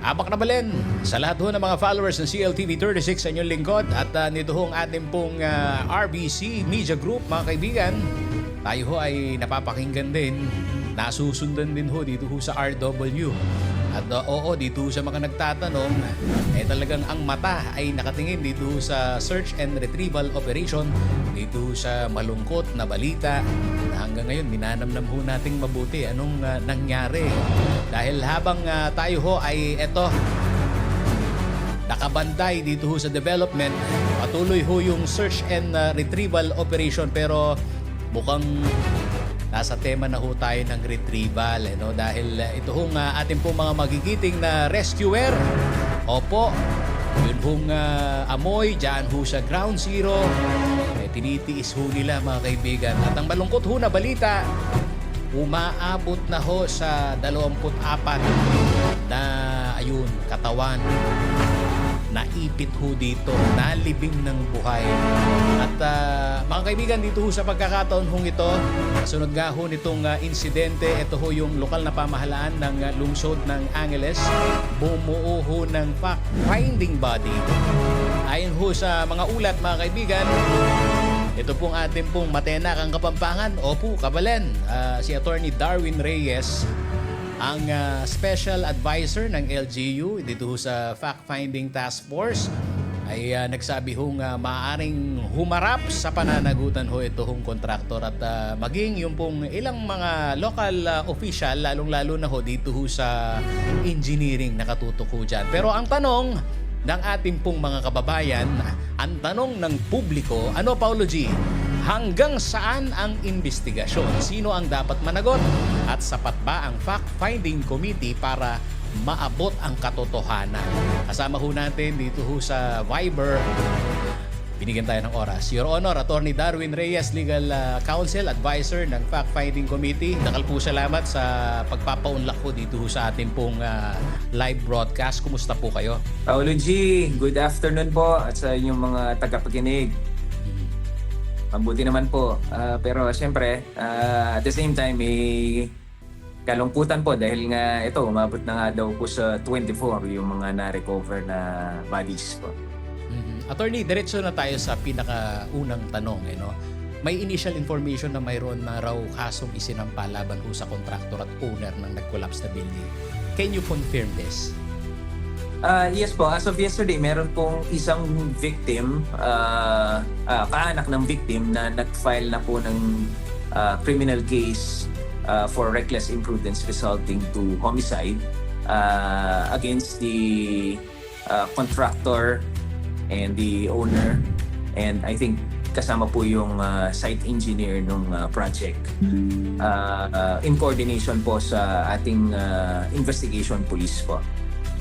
Abak na balen sa lahat ho ng mga followers ng CLTV 36 sa inyong lingkod at nito ho ang ating pong RBC Media Group, mga kaibigan. Tayo ho ay napapakinggan din, nasusundan din ho dito ho sa RW. At oo, dito sa mga nagtatanong, talagang ang mata ay nakatingin dito sa search and retrieval operation, dito sa malungkot na balita na hanggang ngayon minanamnam ho nating mabuti anong nangyari. Dahil habang tayo ho ay nakabantay dito ho sa development, patuloy ho yung search and retrieval operation, pero mukhang nasa tema na ho tayo ng retrieval, dahil ito hong ating pong mga magigiting na rescuer. Opo, yun hong amoy dyan ho sa ground zero, tinitiis ho nila, mga kaibigan. At ang malungkot ho na balita, umaabot na ho sa 24 na katawan naipit ho dito, nalibing ng buhay. At mga kaibigan, dito ho sa pagkakataon hong ito, sunod nga ho nitong insidente, ito ho yung lokal na pamahalaan ng lungsod ng Angeles, bumuo ho ng fact-finding body. Ayon ho sa mga ulat, mga kaibigan, ito pong ating pong matenakang Kapampangan, opo, kabalen, si Attorney Darwin Reyes, ang Special Advisor ng LGU dito sa Fact-Finding Task Force, ay nagsabi hong maaaring humarap sa pananagutan ho ito hong kontraktor at maging yung pong ilang mga local official, lalong-lalo na ho dito ho sa engineering nakatutok ho dyan. Pero ang tanong ng ating pong mga kababayan, ang tanong ng publiko, ano, Paulo G? Hanggang saan ang investigasyon? Sino ang dapat managot? At sapat ba ang fact-finding committee para maabot ang katotohanan? Kasama ho natin dito ho sa Viber, binigyan tayo ng oras, Your Honor, Attorney Darwin Reyes, Legal Counsel, Advisor ng Fact-Finding Committee. Nakal po salamat sa pagpapaunlak po dito ho sa ating pong live broadcast. Kumusta po kayo? Paulo G, good afternoon po at sa inyong mga tagapakinig. Mabuti naman po. Pero siyempre, at the same time, may kalungkutan po dahil nga ito, umabot na nga daw po sa 24 yung mga na-recover na bodies po. Attorney, diretso na tayo sa pinakaunang tanong. May initial information na mayroon na raw kasong isinampa laban ho sa contractor at owner ng nag-collapse na building. Can you confirm this? Yes po, as of yesterday, meron pong isang victim, kaanak ng victim na nag-file na po ng criminal case for reckless imprudence resulting to homicide against the contractor and the owner, and I think kasama po yung site engineer ng project in coordination po sa ating investigation police po.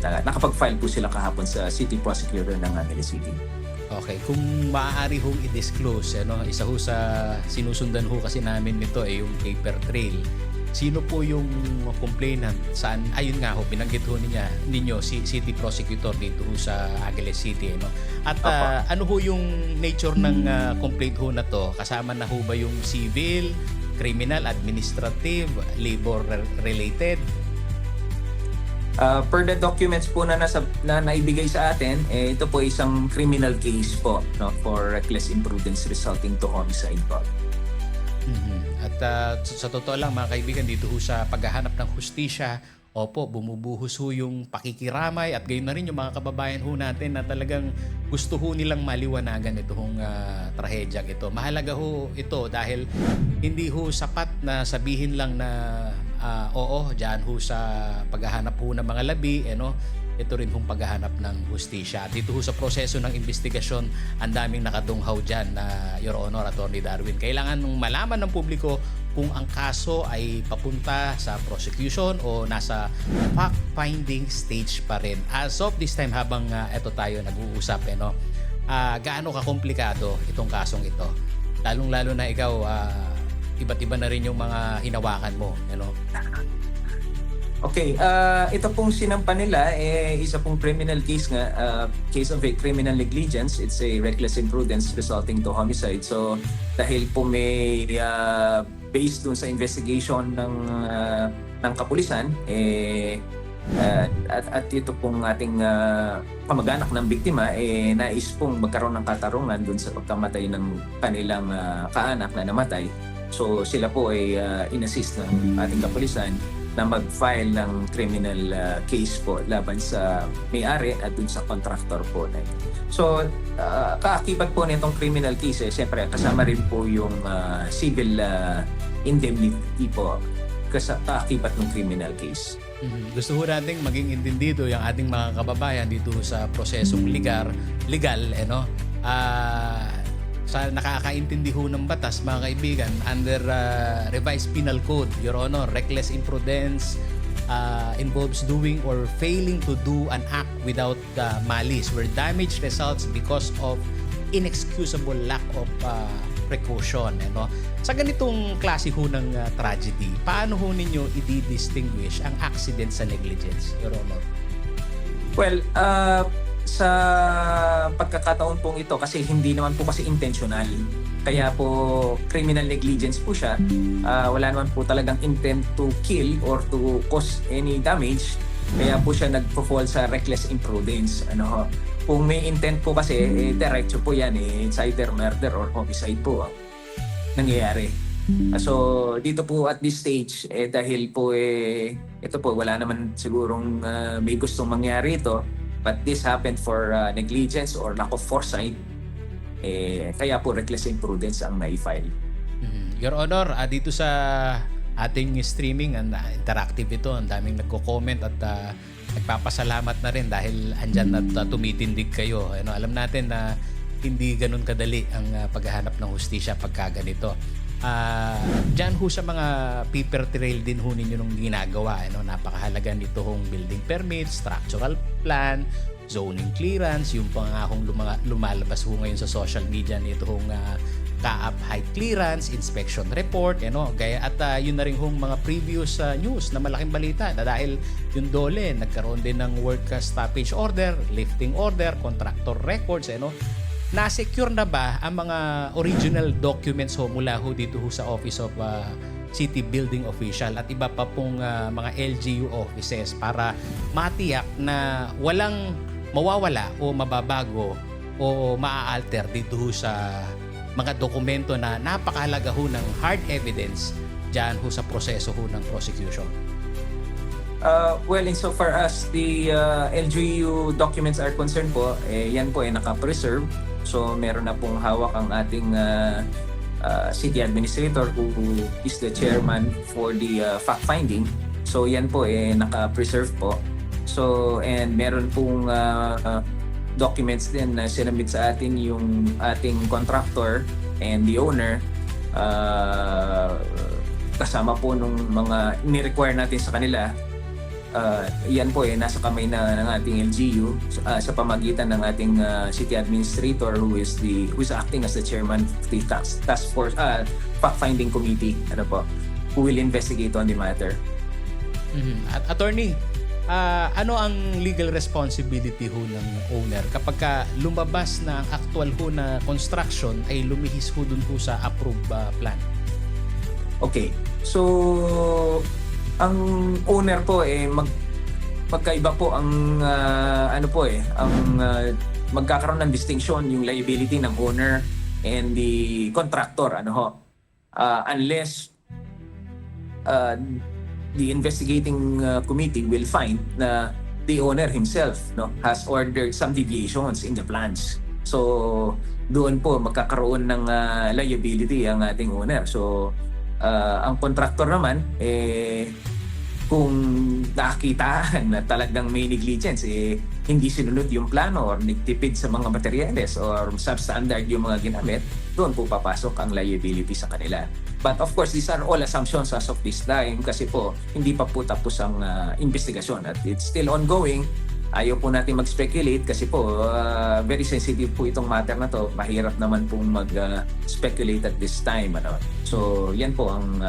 Nakapag-file po sila kahapon sa City Prosecutor ng Angeles City. Okay, kung maaari hong i-disclose, isa ho sa sinusundan ho kasi namin nito ay yung paper trail. Sino po yung complainant? Saan? Ayun nga ho, binanggit ho ninyo si City Prosecutor dito ho sa Angeles City. At ano ho yung nature ng complaint ho na to? Kasama na ho ba yung civil, criminal, administrative, labor-related? Per the documents po na naibigay sa atin, ito po isang criminal case po, for reckless imprudence resulting to homicide po. At sa totoo lang, mga kaibigan, dito ho sa paghahanap ng hustisya, opo, bumubuhos ho yung pakikiramay at gayon na rin yung mga kababayan ho natin na talagang gusto ho nilang maliwanagan itong trahedyang ito. Mahalaga ho ito dahil hindi ho sapat na sabihin lang na oo, dyan ho sa paghahanap ho ng mga labi, ito rin hong paghahanap ng hustisya. Dito ho sa proseso ng investigasyon, ang daming nakadunghaw dyan na Your Honor, Attorney Darwin. Kailangan malaman ng publiko kung ang kaso ay papunta sa prosecution o nasa fact-finding stage pa rin. As of this time, habang ito tayo nag-uusap, gaano kakomplikado itong kasong ito? Lalong-lalo na ikaw, iba't iba na rin yung mga hinawakan mo. Okay, ito pong sinampa nila, isa pong criminal case nga, case of a criminal negligence. It's a reckless imprudence resulting to homicide. So, dahil po may based dun sa investigation ng kapulisan, At ito pong ating kamag-anak ng biktima nais pong magkaroon ng katarungan dun sa pagkamatay ng kanilang kaanak na namatay. So sila po ay inassist ng ating kapulisan na mag-file ng criminal case po laban sa may-ari at dun sa contractor po na ito. So kaakibat po nitong criminal case, siyempre kasama rin po yung civil indemnity po kaakibat ng criminal case. Gusto ho nating maging intindido yung ating mga kababayan dito sa prosesong legal, sa nakakaintindi ho ng batas, mga kaibigan, under revised penal code, Your Honor, reckless imprudence involves doing or failing to do an act without malice where damage results because of inexcusable lack of precaution. Sa ganitong klase ho ng tragedy, paano ho ninyo i-distinguish ang accident sa negligence, Your Honor? Well, sa pagkakataon pong ito, kasi hindi naman po kasi intentional. Kaya po criminal negligence po siya. Wala naman po talagang intent to kill or to cause any damage. Kaya po siya nagpo-fall sa reckless imprudence. Kung may intent po kasi, diretso po yan. It's either murder or homicide po ang nangyayari. So dito po at this stage, dahil po ito po wala naman sigurong may gustong mangyari ito. But this happened for negligence or lack of foresight. Kaya po reckless imprudence ang na-file. Your Honor, dito sa ating streaming, interactive ito, ang daming nagko-comment at nagpapasalamat na rin dahil andyan at tumitindig kayo. Alam natin na hindi ganun kadali ang paghahanap ng hustisya pagka ganito. Diyan ho sa mga paper trail din ho ninyo nung ginagawa. Napakahalaga nito hong building permit, structural plan, zoning clearance, yung pangahong lumalabas ho ngayon sa social media nito hong CAAP height clearance, inspection report, gaya at yun na rin hong mga previous news na malaking balita na dahil yung DOLE nagkaroon din ng work stoppage order, lifting order, contractor records, na-secure na ba ang mga original documents ho mula ho dito ho sa Office of City Building Official at iba pa pong mga LGU offices para matiyak na walang mawawala o mababago o maa-alter dito ho sa mga dokumento na napakahalaga ho ng hard evidence dyan ho sa proseso ho ng prosecution? Well, insofar as the LGU documents are concerned po, yan po ay naka-preserve. So meron na pong hawak ang ating city administrator who is the chairman for the fact-finding. So yan po naka-preserve po. So and meron pong documents din na sinabit sa atin yung ating contractor and the owner. Kasama po nung mga ni-require natin sa kanila. Yan po nasa kamay na ng ating LGU sa pamagitan ng ating city administrator who is acting as the chairman of the task force fact-finding committee who will investigate on the matter. At attorney, ano ang legal responsibility ho ng owner kapag lumabas na ang actual ho na construction ay lumihis ho dun ho sa approved plan? Okay. So ang owner po magkaiba po ang magkakaroon ng distinction yung liability ng owner and the contractor unless the investigating committee will find na the owner himself has ordered some deviations in the plans. So doon po magkakaroon ng liability ang ating owner. So ang contractor naman kung nakita na talagang may negligence hindi sinunod yung plano or nagtipid sa mga materyales or substandard yung mga ginamit, doon po papasok ang liability sa kanila. But of course, these are all assumptions as of this time kasi po hindi pa po tapos ang investigasyon at it's still ongoing. Ayaw po natin mag-speculate kasi po very sensitive po itong matter na to. Mahirap naman pong mag-speculate at this time. So yan po ang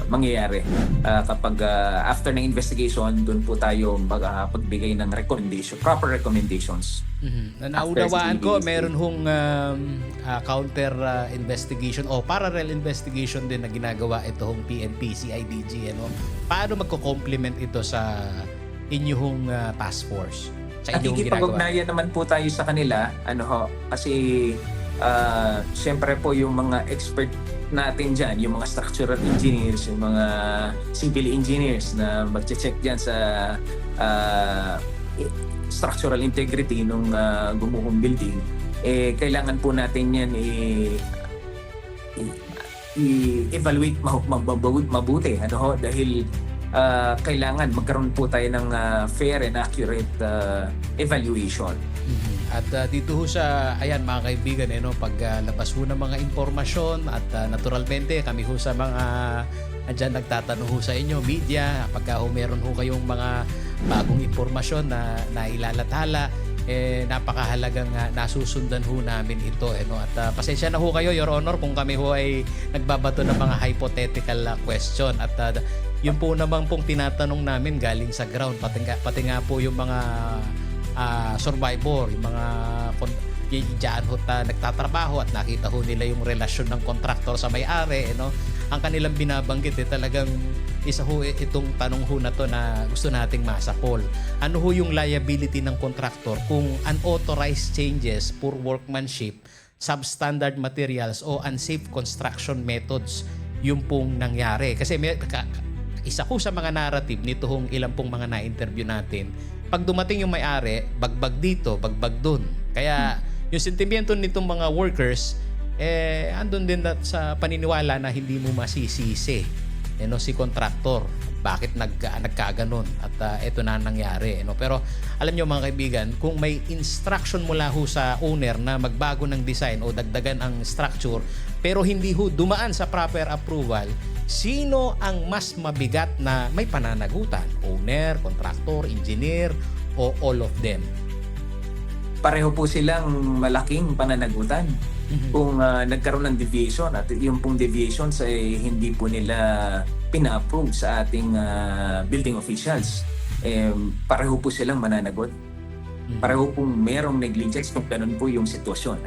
mangyayari kapag after ng investigation, doon po tayo pagbigay ng proper recommendations. Naunawaan ko, meron hong counter investigation o parallel investigation din na ginagawa itong PNP, CIDG. Paano magko-complement ito sa inyong task force sa inyong ginagawa? Nakikipag-ugnayan naman po tayo sa kanila, kasi siyempre po yung mga expert natin dyan, yung mga structural engineers, yung mga civil engineers na mag-check dyan sa structural integrity ng gumuhong building, kailangan po natin yan i-evaluate mabuti, dahil kailangan magkaroon po tayo ng fair and accurate evaluation. At dito ho sa, ayan mga kaibigan, pag labas ho ng mga informasyon at naturalmente kami ho sa mga andyan nagtatanong ho sa inyo, media, pagka ho meron ho kayong mga bagong informasyon na ilalathala, napakahalagang nasusundan ho namin ito. At pasensya na ho kayo, Your Honor, kung kami ho ay nagbabato ng mga hypothetical question. At yun po naman pong tinatanong namin galing sa ground, pati nga po yung mga survivor, yung mga diyan ho nagtatrabaho at nakita ho nila yung relasyon ng contractor sa may-ari, ang kanilang binabanggit talagang isa ho itong tanong ho na to na gusto nating masapol. Ano ho yung liability ng contractor kung unauthorized changes, poor workmanship, substandard materials o unsafe construction methods yung pong nangyari? Kasi isa ko sa mga narrative nito hong ilang pong mga na-interview natin, pag dumating yung may-ari, bagbag dito, bagbag dun. Kaya yung sentimiento nitong mga workers, andun din sa paniniwala na hindi mo masisisi si contractor. Bakit nagkaganon? At ito na nangyari. Pero alam nyo mga kaibigan, kung may instruction mula ho sa owner na magbago ng design o dagdagan ang structure, pero hindi ho dumaan sa proper approval, sino ang mas mabigat na may pananagutan? Owner, contractor, engineer, o all of them? Pareho po silang malaking pananagutan. Kung nagkaroon ng deviation at yung pong deviations ay hindi po nila pina-approve sa ating building officials, pareho po silang mananagot. Pareho pong merong negligence kung ganun po yung sitwasyon.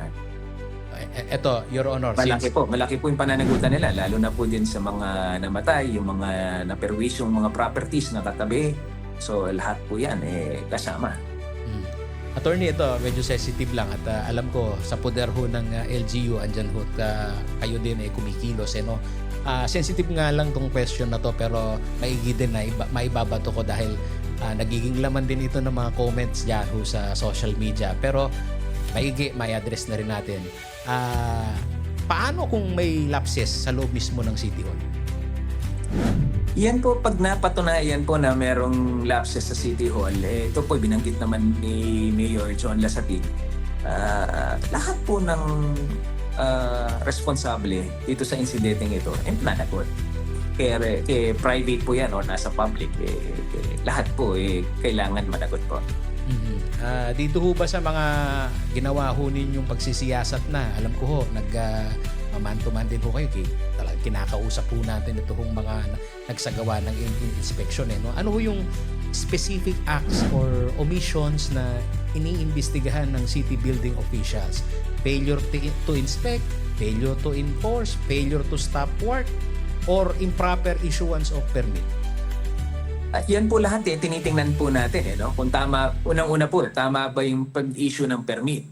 Eto, Your Honor. Malaki po yung pananagutan nila, lalo na po din sa mga namatay, yung mga naperwisyong mga properties na katabi. So lahat po yan kasama. Attorney, ito medyo sensitive lang at alam ko sa poder ho ng LGU andyan ho kayo din kumikilos. Sensitive nga lang tong question na to, pero maigi din na maibabato ko dahil nagiging laman din ito ng mga comments dyan ho sa social media. Pero maigi, may address na rin natin. Paano kung may lapses sa loob mismo ng City Hall? Yan po, pag napatunayan po na merong lapses sa City Hall, ito po binanggit naman ni Mayor John Lasapig. Lahat po ng responsable dito sa insidenteng ito ay managot. Kaya private po yan o nasa public, lahat po kailangan managot po. Dito ho ba sa mga ginawa ho ninyong pagsisiyasat na, alam ko ho, maman-to-man din ho kayo, talagang kinakausap po natin ito hong mga nagsagawa ng inspection. Ano ho yung specific acts or omissions na iniimbestigahan ng city building officials? Failure to inspect, failure to enforce, failure to stop work, or improper issuance of permit? At yan po lahat tinitingnan po natin. Kung tama, unang-una po, tama ba yung pag-issue ng permit?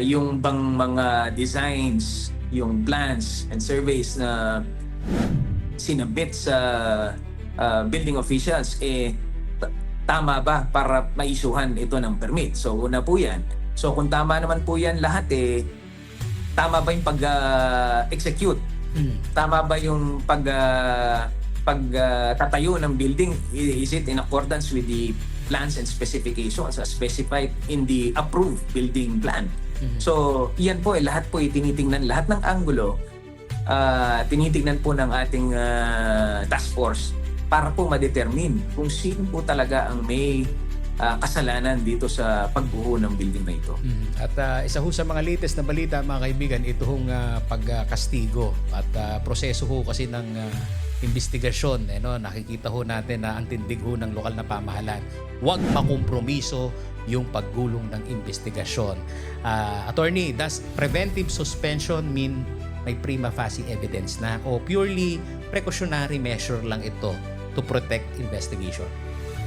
Yung bang mga designs, yung plans and surveys na sinabit sa building officials, tama ba para maisuhan ito ng permit? So una po yan. So kung tama naman po yan lahat, tama ba yung pag-execute? Tama ba yung pagtatayo ng building? Is it in accordance with the plans and specifications as specified in the approved building plan? So, yan po lahat po tinitingnan, lahat ng anggulo, tinitingnan po ng ating task force para po ma-determine kung sino po talaga ang may kasalanan dito sa pagbuo ng building na ito. At isa ho sa mga latest na balita, mga kaibigan, ito hong pagkastigo at proseso ho kasi ng investigasyon. Nakikita ho natin na ang tindig ho ng lokal na pamahalaan. Huwag makompromiso yung paggulong ng investigasyon. Attorney, does preventive suspension mean may prima facie evidence na o purely precautionary measure lang ito to protect investigation?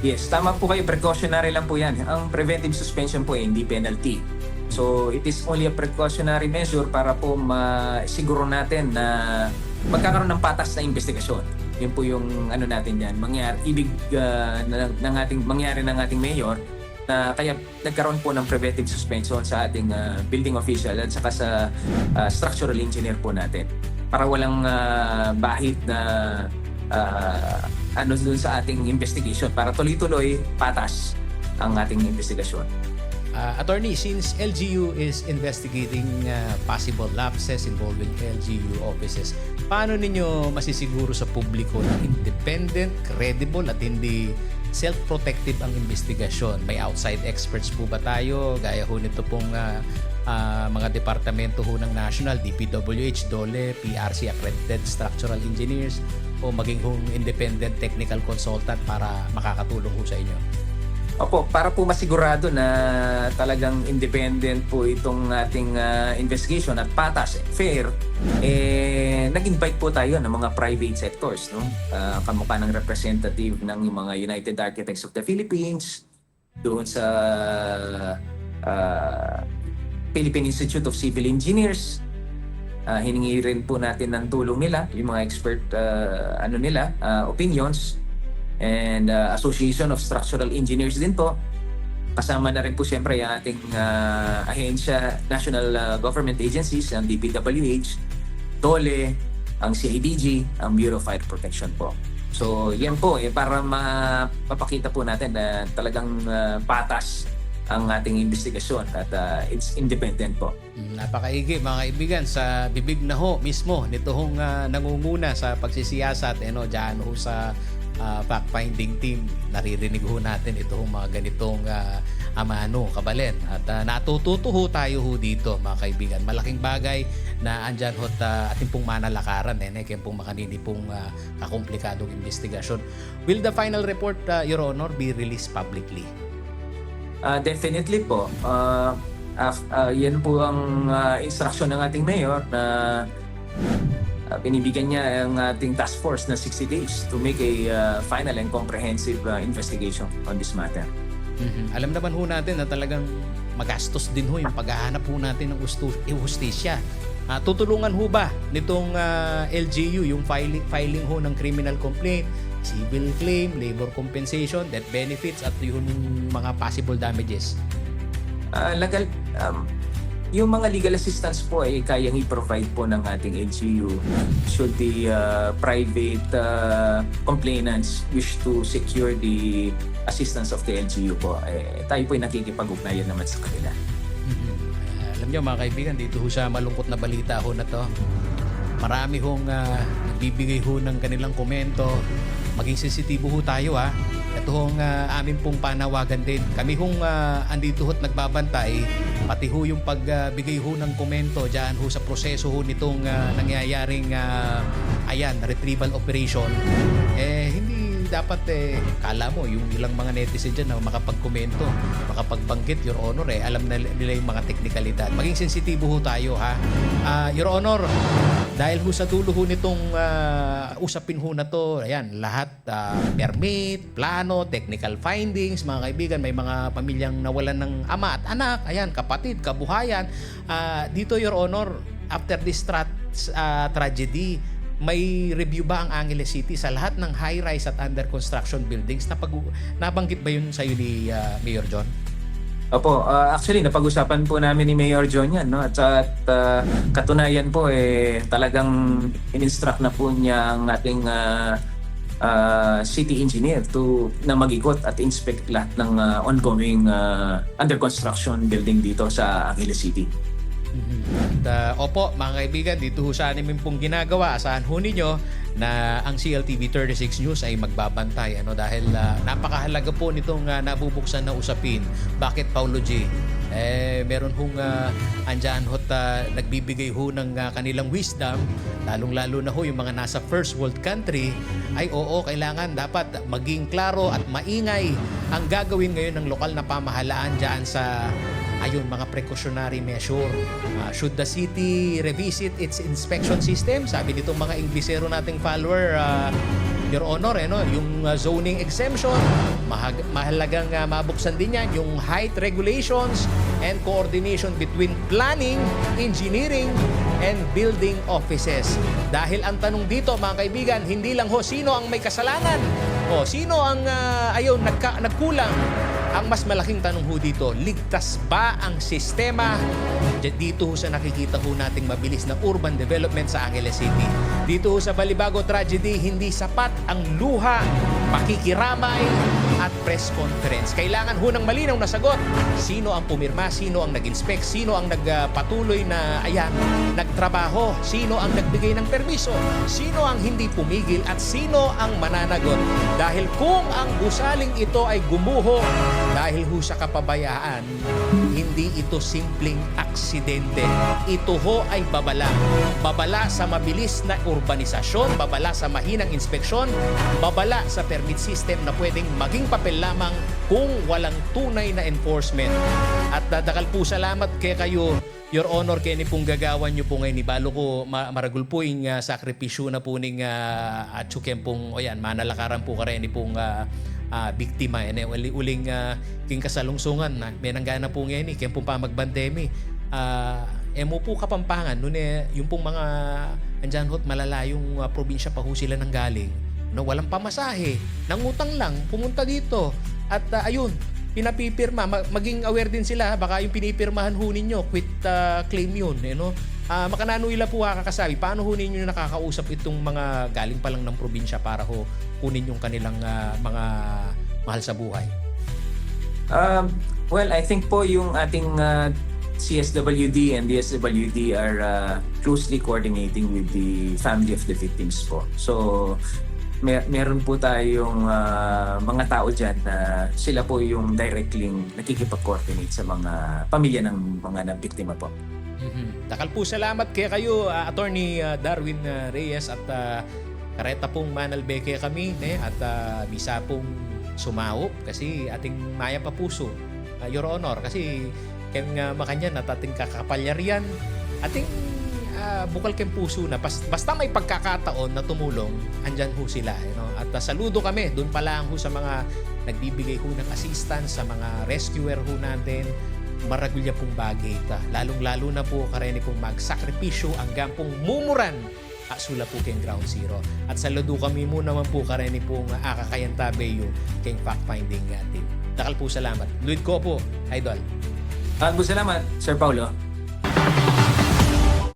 Yes, tama po kayo. Precautionary lang po yan. Ang preventive suspension po hindi penalty. So it is only a precautionary measure para po masiguro natin na magkakaroon ng patas na investigasyon. Yun po yung ano natin yan. Mangyari ng ating mayor na kaya nagkaroon po ng preventive suspension sa ating building official at saka sa structural engineer po natin. Para walang bahid na ano dun sa ating investigation, para tuloy-tuloy patas ang ating investigasyon. Attorney, since LGU is investigating possible lapses involving LGU offices, paano ninyo masisiguro sa publiko na independent, credible at hindi self-protective ang investigasyon? May outside experts po ba tayo? Gaya ho nito pong mga departamento ho ng National, DPWH, DOLE, PRC accredited structural engineers o maging hong independent technical consultant para makakatulong ho sa inyo? Opo, para po masigurado na talagang independent po itong ating investigation at patas, fair, nag-invite po tayo ng mga private sectors, no? Kamukha ng representative ng mga United Architects of the Philippines, doon sa Philippine Institute of Civil Engineers. Hiningi rin po natin ng tulong nila, yung mga expert opinions, and Association of Structural Engineers din po. Kasama na rin po siyempre yung ating ahensya, national government agencies, ang DPWH, DOLE, ang CIDG, ang Bureau of Fire Protection po. So yan po, para mapapakita po natin na talagang patas ang ating investigasyon at it's independent po. Napakaigi mga kaibigan, sa bibig na ho mismo nito hong nangunguna sa pagsisiyasat dyan ho sa fact-finding team, naririnig ho natin itong mga ganitong kabalen. At natututo ho tayo ho dito mga kaibigan. Malaking bagay na andyan ho ating pong manalakaran kaya pong makanini pong kakomplikadong investigasyon. Will the final report, Your Honor, be released publicly? Definitely po. Yan po ang instruction ng ating mayor na binibigyan niya ang ating task force na 60 days to make a final and comprehensive investigation on this matter. Alam naman ho natin na talagang magastos din ho yung paghahanap ho natin ng hustisya. Tutulungan ho ba nitong LGU yung filing ho ng criminal complaint, civil claim, labor compensation, death benefits at yung mga possible damages? Yung mga legal assistance po ay kayang i-provide po ng ating LGU should the private complainants wish to secure the assistance of the LGU po. Tayo po ay nakikipag-ugnayan naman sa kanila. Alam niyo mga kaibigan, dito ho sa malungkot na balita ho na to, marami hong nagbibigay ho ng kanilang komento. Maging sensitibo ho tayo Ito hong amin pong panawagan din. Kami hong andito ho't nagbabantay, pati ho yung pagbigay ho ng komento dyan ho sa proseso ho nitong nangyayaring retrieval operation. Hindi dapat kala mo yung ilang mga netizen dyan na makapagkomento, makapagbanggit, Your Honor, alam na nila yung mga teknikalidad. Maging sensitibo ho tayo Your Honor, dahil ho sa dulo ho nitong usapin ho na to, lahat permit, plano, technical findings, mga kaibigan, may mga pamilyang nawalan ng ama at anak, kapatid, kabuhayan. Dito, Your Honor, after this tragedy, may review ba ang Angeles City sa lahat ng high-rise at under construction buildings? Nabanggit ba yun sa iyo ni Mayor John? Opo, actually napag-usapan po namin ni Mayor John yan, no? At katunayan po talagang in-instruct na po niya ang ating city engineer na mag-ikot at inspect lahat ng ongoing under construction building dito sa Angeles City. Opo, mga kaibigan, dito ho sa amin pong ginagawa, asahan ho ninyo na ang CLTV 36 News ay magbabantay dahil napakahalaga po nitong nabubuksan na usapin. Bakit, Paulo G? Meron hong andyan ho nagbibigay ho ng kanilang wisdom, lalong-lalo na ho yung mga nasa first world country, ay kailangan dapat maging klaro at maingay ang gagawin ngayon ng lokal na pamahalaan dyan sa mga precautionary measure. Should the city revisit its inspection system? Sabi nitong mga Inglesero nating follower, Your Honor, yung zoning exemption, mahalagang mabuksan din yan, yung height regulations and coordination between planning, engineering, and building offices. Dahil ang tanong dito, mga kaibigan, hindi lang sino ang may kasalanan o sino ang nagkulang. Ang mas malaking tanong dito, ligtas ba ang sistema? Dito sa nakikita nating mabilis na urban development sa Angeles City. Dito sa Balibago tragedy, hindi sapat ang luha, pakikiramay, at press conference. Kailangan ng malinaw na sagot. Sino ang pumirma? Sino ang nag-inspect? Sino ang nagpatuloy na nagtrabaho? Sino ang nagbigay ng permiso? Sino ang hindi pumigil? At sino ang mananagot? Dahil kung ang gusaling ito ay gumuho dahil sa kapabayaan, hindi ito simpleng aksidente. Ito ay babala. Babala sa mabilis na urbanisasyon, babala sa mahinang inspeksyon, babala sa permit system na pwedeng maging papel lamang kung walang tunay na enforcement. At dadakal po salamat kayo, Your Honor, kaya ni pong gagawan nyo po ngayon. Ibalo ko maragul po yung sakripisyo na po ning at sukem pong manalakaran po ka rin ni pong biktima. Uling king kasalungsungan na may nanggana po ngayon kaya pong pamagbandemi. Emo po Kapampangan, yung pong mga andyan malalayong probinsya pa sila nang galing. Walang pamasahe, nangutang lang, pumunta dito. At pinapipirma, maging aware din sila, baka yung pinipirmahan ninyo, quit claim yun. Makananuila po kakasabi, paano ninyo nakakausap itong mga galing pa lang ng probinsya para kunin yung kanilang mga mahal sa buhay? Well, I think po yung ating CSWD and DSWD are closely coordinating with the family of the victims po. So, meron po tayong mga tao dyan na sila po yung directly nakikipag-coordinate sa mga pamilya ng mga nabiktima po. Takal po salamat kayo, Attorney Darwin Reyes at kareta pong manalbeke kami at bisa pong sumao kasi ating maya pa puso, Your Honor, kasi kaya makanya natating kakapalyarian ating bukal kem puso na basta may pagkakataon na tumulong, andyan sila. At saludo kami doon pala sa mga nagbibigay ng assistance, sa mga rescuer natin. Maragulya pong bagay ita. Lalong-lalo na po kareni pong magsakripisyo hanggang pong mumuran sula po kayong ground zero. At saludo kami muna naman po kareni pong akakayan tabeyo kayong fact-finding team. Takal po salamat. Luid ko po, Idol. Salamat, Sir Paulo.